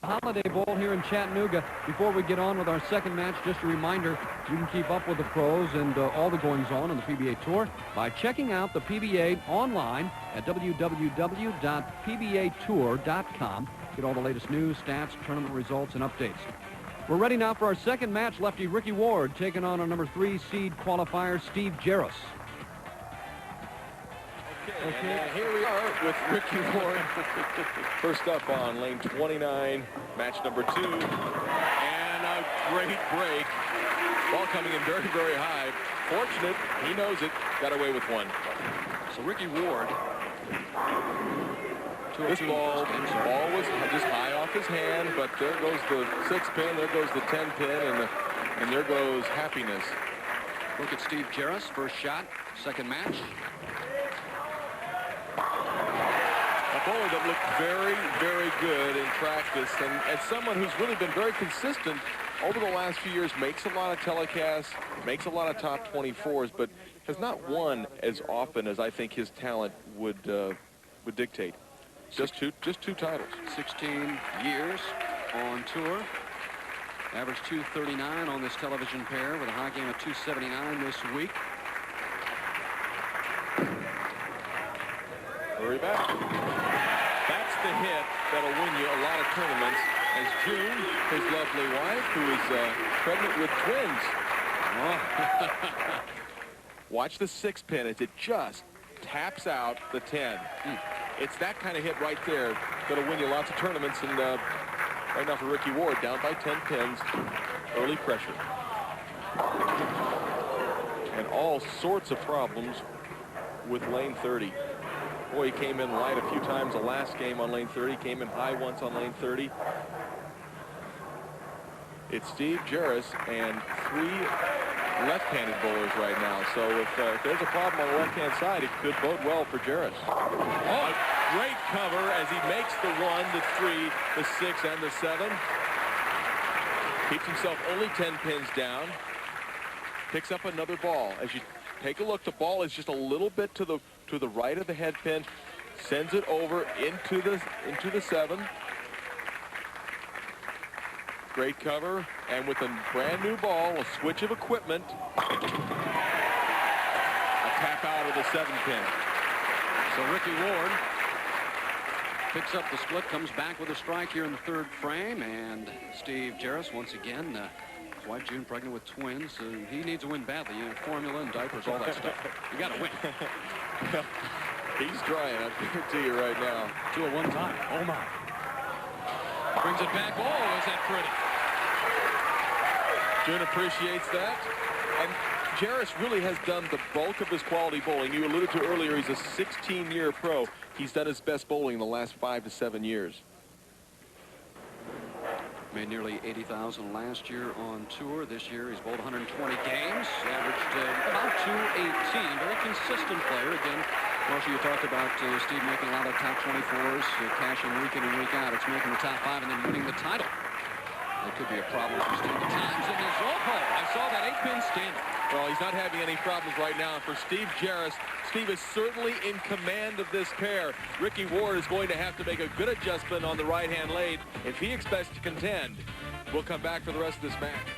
Holiday Bowl here in Chattanooga. Before we get on with our second match, just a reminder, you can keep up with the pros and all the goings-on on the PBA Tour by checking out the PBA online at www.pbatour.com. Get all the latest news, stats, tournament results, and updates. We're ready now for our second match. Lefty Ricky Ward taking on our number 3 seed qualifier, Steve Jaros. Okay, and here we are with Ricky Ward. First up on lane 29, match number 2. And a great break. Ball coming in very, very high. Fortunate, he knows it. Got away with one. So Ricky Ward. This ball was just high off his hand, but there goes the 6-pin, there goes the 10-pin, and there goes happiness. Look at Steve Jaros, first shot, second match. A bowler that looked very, very good in practice, and as someone who's really been very consistent over the last few years, makes a lot of telecasts, makes a lot of top 24s, but has not won as often as I think his talent would dictate. Just two titles. 16 years on tour. Average 239 on this television pair with a high game of 279 this week. Hurry back. That's the hit that'll win you a lot of tournaments. As June, his lovely wife, who is pregnant with twins. Watch the 6-pin as it just taps out the 10. It's that kind of hit right there that'll win you lots of tournaments. And right now for Ricky Ward, down by 10 pins, early pressure. And all sorts of problems with lane 30. Boy, he came in light a few times the last game on lane 30, came in high once on lane 30. It's Steve Jaros and 3 left-handed bowlers right now. So if there's a problem on the left-hand side, it could bode well for Jaros. Oh, great cover as he makes the 1, the 3, the 6, and the 7. Keeps himself only 10 pins down. Picks up another ball. As you take a look, the ball is just a little bit to the right of the head pin. Sends it over into the 7. Great cover, and with a brand new ball, a switch of equipment, a tap out of the 7-pin. So Ricky Ward picks up the split, comes back with a strike here in the 3rd frame, and Steve Jaros once again, his wife June pregnant with twins, so he needs to win badly. You know, formula and diapers, all that stuff. You got to win. He's trying, I guarantee you right now. 2 at one time. Oh my. Brings it back. Oh, is that pretty? June appreciates that. And Jaros really has done the bulk of his quality bowling. You alluded to earlier, he's a 16-year pro. He's done his best bowling in the last 5 to 7 years. Made nearly 80,000 last year on tour. This year he's bowled 120 games, averaged about 218. Very consistent player. Again, Marshall, you talked about Steve making a lot of top 24s, cashing week in and week out. It's making the top 5 and then winning the title. That could be a problem for Steve at times in his own hole. I saw that 8-pin standing. Well, he's not having any problems right now. For Steve Jaros, Steve is certainly in command of this pair. Ricky Ward is going to have to make a good adjustment on the right-hand lane if he expects to contend. We'll come back for the rest of this match.